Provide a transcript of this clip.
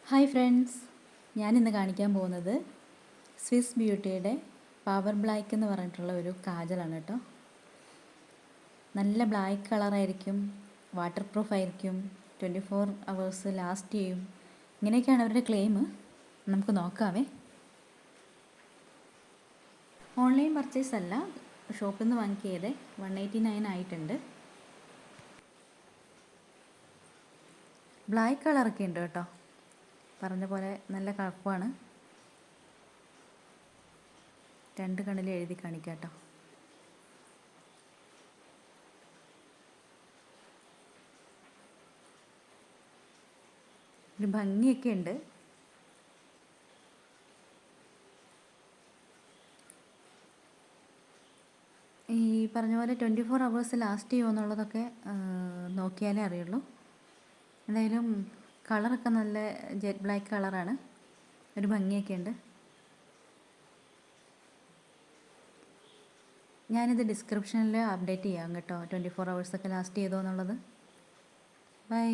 Hi friends, ഞാനിന്ന് കാണിക്കാൻ പോകുന്നത് സ്വിസ് ബ്യൂട്ടിയുടെ പവർ ബ്ലാക്ക് എന്ന് പറഞ്ഞിട്ടുള്ള ഒരു കാജലാണ് കേട്ടോ. നല്ല ബ്ലാക്ക് കളറായിരിക്കും, വാട്ടർ പ്രൂഫ് ആയിരിക്കും, 24 hours ലാസ്റ്റ് ചെയ്യും. ഇങ്ങനെയൊക്കെയാണ് അവരുടെ ക്ലെയിം. നമുക്ക് നോക്കാവേ. ഓൺലൈൻ പർച്ചേസ് അല്ല, ഷോപ്പിൽ നിന്ന് വാങ്ങിയത്. 189 ആയിട്ടുണ്ട്. ബ്ലാക്ക് കളറൊക്കെ ഉണ്ട് കേട്ടോ. പറഞ്ഞ പോലെ നല്ല കറുപ്പാണ്. 2 കണ്ണിൽ എഴുതി കാണിക്കാം കേട്ടോ. ഒരു ഭംഗിയൊക്കെ ഉണ്ട്. ഈ പറഞ്ഞ പോലെ 24 hours ലാസ്റ്റ് ചെയ്യുമോ എന്നുള്ളതൊക്കെ നോക്കിയാലേ അറിയുള്ളൂ. എന്തായാലും കളറൊക്കെ നല്ല ജെറ്റ് ബ്ലാക്ക് കളറാണ്. ഒരു ഭംഗിയൊക്കെ ഉണ്ട്. ഞാനിത് ഡിസ്ക്രിപ്ഷനിൽ അപ്ഡേറ്റ് ചെയ്യാം കേട്ടോ, 24 hours ലാസ്റ്റ് ചെയ്തോ എന്നുള്ളത്. ബൈ.